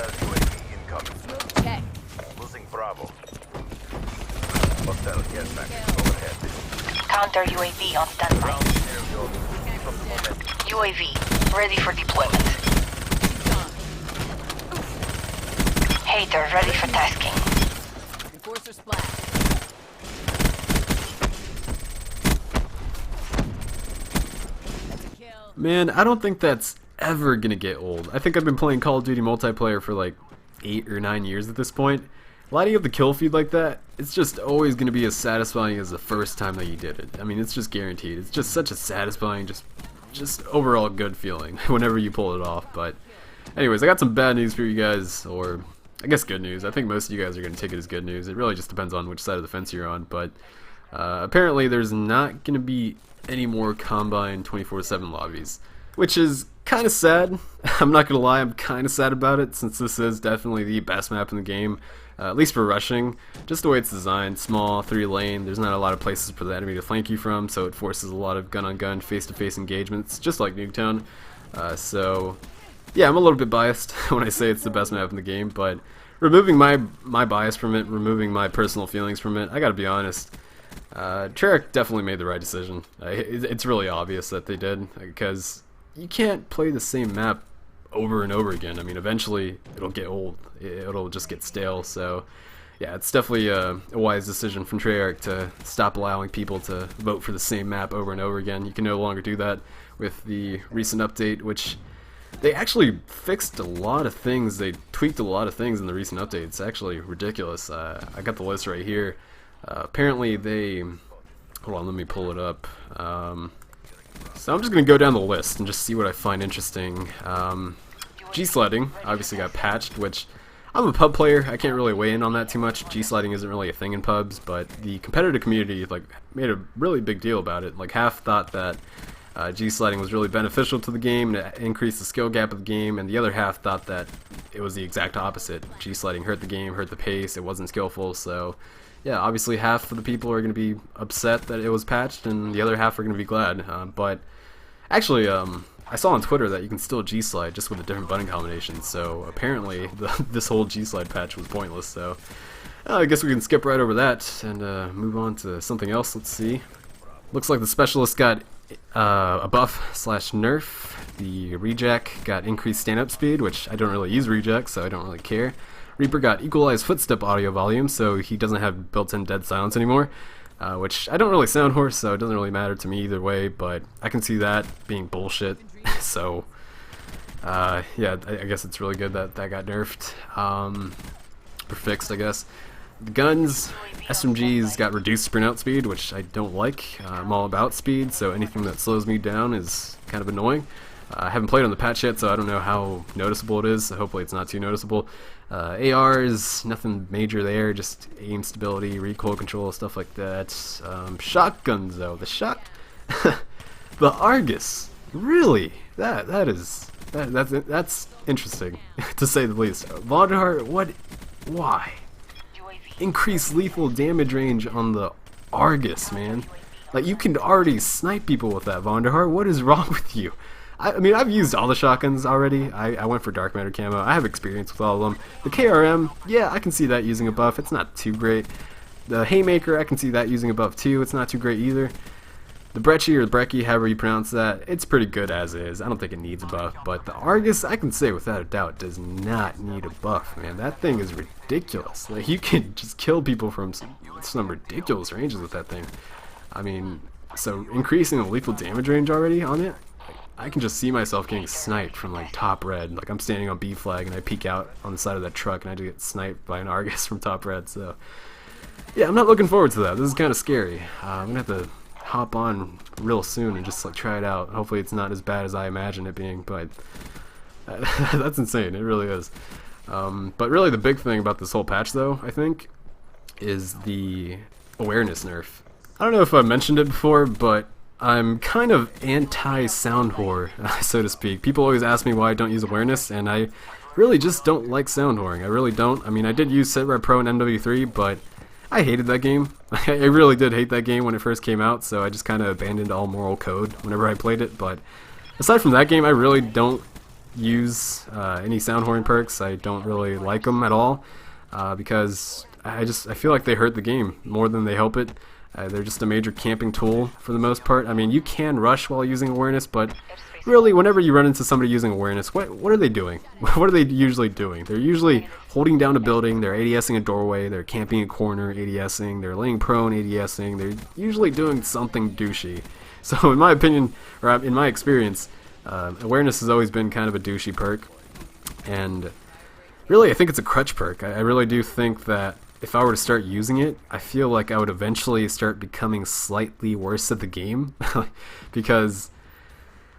UAV incoming. Check. Losing Bravo. Hostile gas package overhead. Counter UAV on standby. Ground aerial. Keep up the momentum. UAV ready for deployment. Hater ready for tasking. Enforcer splash. That's a kill. Man, I don't think that's ever gonna get old. I think I've been playing Call of Duty multiplayer for like 8 or 9 years at this point. Lighting up the kill feed like that, it's just always gonna be as satisfying as the first time that you did it. I mean, it's just guaranteed. It's just such a satisfying, just overall good feeling whenever you pull it off. But anyways, I got some bad news for you guys, or I guess good news. I think most of you guys are gonna take it as good news. It really just depends on which side of the fence you're on. But apparently there's not gonna be any more Combine 24/7 lobbies, which is kind of sad. I'm not gonna lie, I'm kind of sad about it, since this is definitely the best map in the game, at least for rushing. Just the way it's designed, small, 3-lane, there's not a lot of places for the enemy to flank you from, so it forces a lot of gun-on-gun, face-to-face engagements, just like Nuketown. So yeah, I'm a little bit biased when I say it's the best map in the game, but removing my bias from it, removing my personal feelings from it, I gotta be honest, Treyarch definitely made the right decision. It's really obvious that they did, because you can't play the same map over and over again. I mean, eventually it'll get old. It'll just get stale. So yeah, it's definitely a wise decision from Treyarch to stop allowing people to vote for the same map over and over again. You can no longer do that with the recent update, which they actually fixed a lot of things. They tweaked a lot of things in the recent update. It's actually ridiculous. I got the list right here. Apparently they... Hold on, let me pull it up. So I'm just going to go down the list and just see what I find interesting. G-sliding obviously got patched, which I'm a pub player. I can't really weigh in on that too much. G-sliding isn't really a thing in pubs, but the competitive community like made a really big deal about it. Like half thought that G-sliding was really beneficial to the game and it increased the skill gap of the game, and the other half thought that it was the exact opposite. G-sliding hurt the game, hurt the pace, it wasn't skillful. So yeah, obviously half of the people are going to be upset that it was patched, and the other half are going to be glad. But actually, I saw on Twitter that you can still G-slide just with a different button combination. So apparently, this whole G-slide patch was pointless. So I guess we can skip right over that and move on to something else. Let's see. Looks like the specialist got a buff/nerf. The rejack got increased stand-up speed, which I don't really use rejack, so I don't really care. Reaper got equalized footstep audio volume, so he doesn't have built-in dead silence anymore, which I don't really sound hoarse, so it doesn't really matter to me either way, but I can see that being bullshit. So yeah, I guess it's really good that that got nerfed, or fixed, I guess. The guns, SMGs got reduced sprint out speed, which I don't like. I'm all about speed, so anything that slows me down is kind of annoying. I haven't played on the patch yet, so I don't know how noticeable it is, so hopefully it's not too noticeable. ARs, nothing major there, just aim stability, recoil control, stuff like that. Shotguns though, the Argus, really? That's interesting to say the least. Vonderhart, what? Why? Increase lethal damage range on the Argus, man. Like, you can already snipe people with that, Vonderhart. What is wrong with you? I mean, I've used all the shotguns already. I went for dark matter camo. I have experience with all of them. The KRM, yeah, I can see that using a buff. It's not too great. The Haymaker, I can see that using a buff too. It's not too great either. The Brecci or the Brecci, however you pronounce that, it's pretty good as is. I don't think it needs a buff. But the Argus, I can say without a doubt, does not need a buff, man. That thing is ridiculous. Like, you can just kill people from some ridiculous ranges with that thing. I mean, so increasing the lethal damage range already on it, I can just see myself getting sniped from like top red. Like, I'm standing on B flag and I peek out on the side of that truck and I just get sniped by an Argus from top red. So yeah, I'm not looking forward to that. This is kind of scary. I'm gonna have to hop on real soon and just like try it out. Hopefully it's not as bad as I imagine it being, but that's insane. It really is. But really the big thing about this whole patch though, I think, is the awareness nerf. I don't know if I mentioned it before, but I'm kind of anti-sound whore, so to speak. People always ask me why I don't use awareness, and I really just don't like sound whoring. I really don't. I mean, I did use SitRep Pro in MW3, but I hated that game. I really did hate that game when it first came out, so I just kind of abandoned all moral code whenever I played it. But aside from that game, I really don't use any sound horn perks. I don't really like them at all because I feel like they hurt the game more than they help it. They're just a major camping tool for the most part. I mean, you can rush while using awareness, but really, whenever you run into somebody using awareness, what are they doing? What are they usually doing? They're usually holding down a building, they're ADSing a doorway, they're camping a corner, ADSing, they're laying prone, ADSing, they're usually doing something douchey. So in my opinion, or in my experience, awareness has always been kind of a douchey perk, and really I think it's a crutch perk. I really do think that if I were to start using it, I feel like I would eventually start becoming slightly worse at the game, because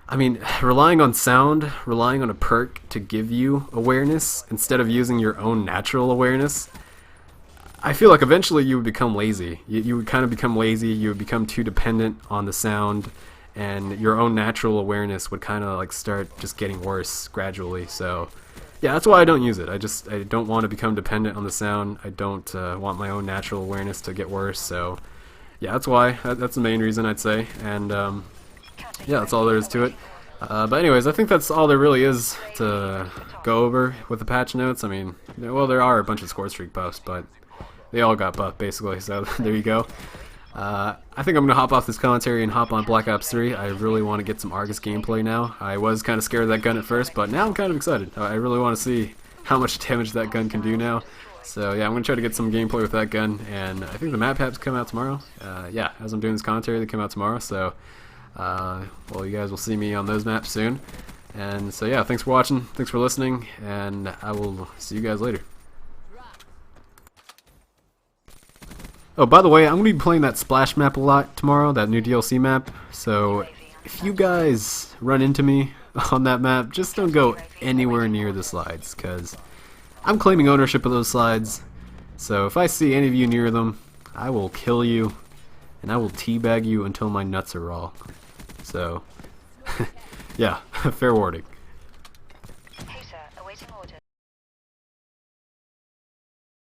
I mean, relying on sound, relying on a perk to give you awareness instead of using your own natural awareness, I feel like eventually you would become lazy. You would kind of become lazy, you would become too dependent on the sound, and your own natural awareness would kind of like start just getting worse gradually. So yeah, that's why I don't use it. I don't want to become dependent on the sound. I don't want my own natural awareness to get worse. So yeah, that's why. That's the main reason, I'd say. And yeah, that's all there is to it. But anyways, I think that's all there really is to go over with the patch notes. I mean, well, there are a bunch of score streak buffs, but they all got buffed basically, so there you go. I think I'm going to hop off this commentary and hop on Black Ops 3. I really want to get some Argus gameplay now. I was kind of scared of that gun at first, but now I'm kind of excited. I really want to see how much damage that gun can do now. So yeah, I'm going to try to get some gameplay with that gun, and I think the map packs come out tomorrow. Yeah, as I'm doing this commentary, they come out tomorrow, so well, you guys will see me on those maps soon. And so yeah, thanks for watching, thanks for listening, and I will see you guys later. Oh, by the way, I'm going to be playing that Splash map a lot tomorrow, that new DLC map, so if you guys run into me on that map, just don't go anywhere near the slides, because I'm claiming ownership of those slides. So if I see any of you near them, I will kill you, and I will teabag you until my nuts are raw. So, yeah, fair warning.